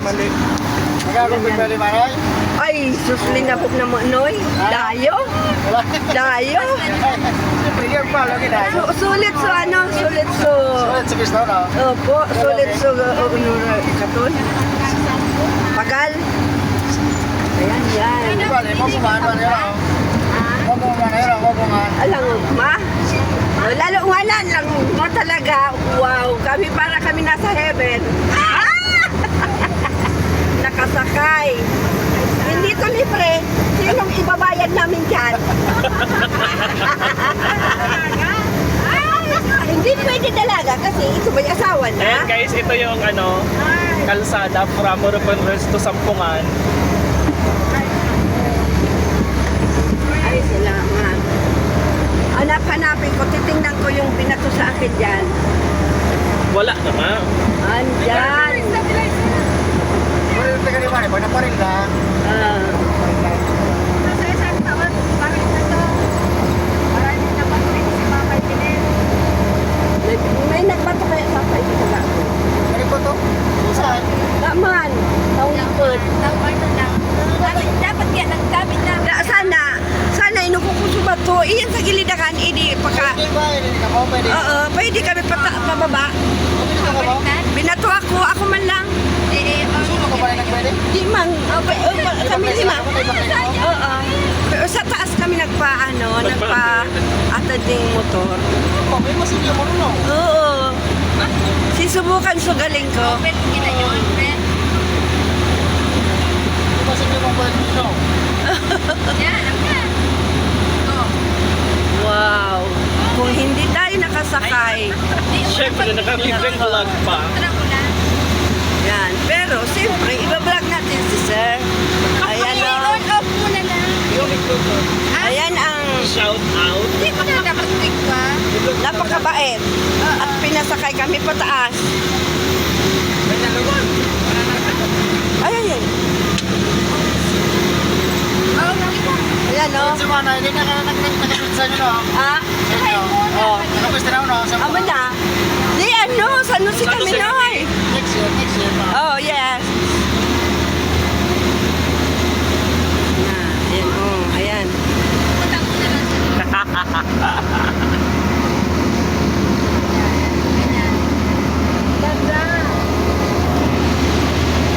Mali. Magagawin mo bali maray? Ay, susling na po na mo, Noy. Dayo. Dayo. Pilihan pa, lagi na. Sulit so ano, sulit so... Sulit sa Kristo, no? Opo, sulit so katon. Pagal. Ayan, yan. Bali, mabuman, manero. Mabuman, manero, mabuman. Alang ma. Lalo nga lang mo talaga. Wow, kami nasa heaven. Ah! Nakasakay. Hindi to libre. Sinong ibabayad namin dyan? Hindi pwede dalaga kasi ito may asawa na. Ayan guys, ito yung kalsada from Moroponres to Sampungan. Ay, salamat. Hanap-hanapin ko, titingnan ko yung binato sa akin dyan. Wala naman. Andyan. Pwede yung taga ni Mari, pag naparil na. Ah. May nagbato kaya sa pa ito sa ako. Ano po to? Saan? Naman, taungkot. Dapat yan, nagdamit na. Sana inukukusubat to. Iyan sa gilidakan, hindi pagka... Pwede ba? Hindi ka mo, pwede. Oo, pwede kami pababa. Pwede ka mo? Binato ako man lang. Sumo ka ba na pwede? Di man, kami lima. Oo. Oo. Pero sa taas kami nagpa-atad ng motor. May masigyo mo no? Oo. Sisubukan so galing ko. Open, kita yun, friend. May masigyo mo pwede no? Yan, alam na. Oh. Wow. Kung hindi tayo nakasakay. Siyempre, nakalibreng vlog pa. Tara mo na. Yan. Pero, siyempre, ibablog natin si Sir. Ayan o. On off muna na. Ayan ang Shout out. Hindi mo na dapat click ka. napakabait. At pinasakay kami pataas. Ay, ay, ay. Oo, nakita. Ayan o. Si Mana, hindi na nakakit sa inyo no? Ah, Oh, nakapwede na no? amo na. Di ano, saan si San kami Jose noy? Next year no? Oh, yes. Na, ayan o. Ayan. Putang mo na lang sa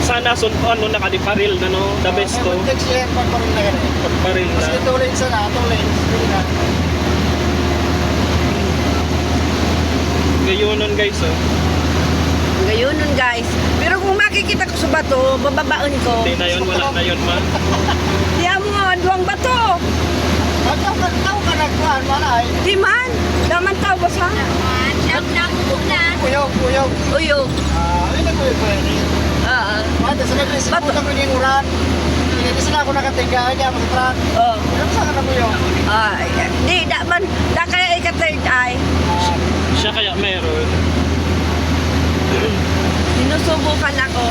Sana ano nakadiparil na no. The best to. Next year, pagparin na ganun. Pagparil na. Kasi 2 lanes na, 2 lanes. Hindi na. Gayunon guys oh. Ngayon nun guys. Pero kung makikita ko sa bato, bababaon ko. Hindi na yun, wala na yun man. Diyan mo, duwang bato. Tao ka nagkuhan, Manay. Di man. Daman tao ba sa? naman. Siyam na muna. Kuyog. Uyo. Ayun na kuyog pwede. Mate, sa naglis Bato. ko na yung uran. Hindi sila ako nakatiga, kaya ako sa truck. Oh. Ano saan ka na kuyog? Ay, di, daman, da kaya ika-third eye. Siya kaya meron. Sinusubukan ako.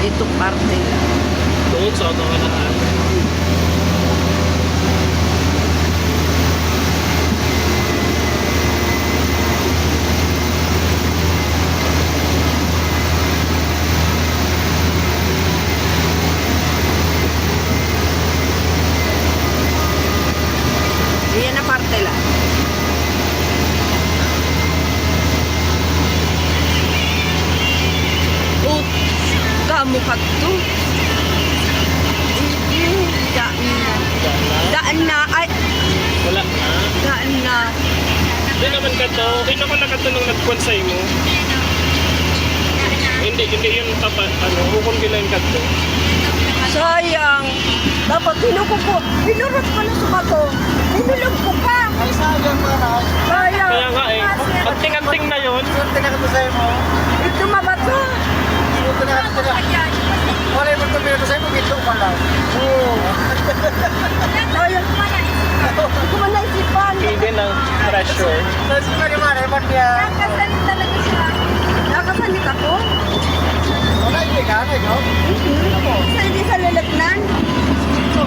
Ito parte lang. Doon sa ano na. Iyan na parte lang. Ut, kamu ka to. Daan na. Daan na. Ay, Wala na. daan na. Hindi naman ka to. Kino ko nakatanong nagkonsay mo. Hindi yun tapat. Hukong kilain ka to. Sayang. Dapat pinurot ko na sa bato. Pinulog ko pa. Ay, sayang Manay. Sayang. Kaya nga eh. Anting-anting na yun. Swerte na ka sa'yo mo. Ito mabato. Swerte na ka sa'yo. Wala yung magpapiro sa'yo, mag-ito pa lang. Oo. Sayang. Hindi ko man naisipan. Hindi ng pressure. Kasi ka ni Manay, ba't niya? Nakasalit talaga siya. Nakasalit ako. Wala, hindi ka, no? Sa hindi sa lalagnan. So,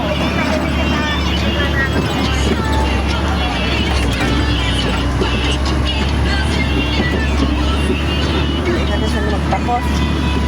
boss.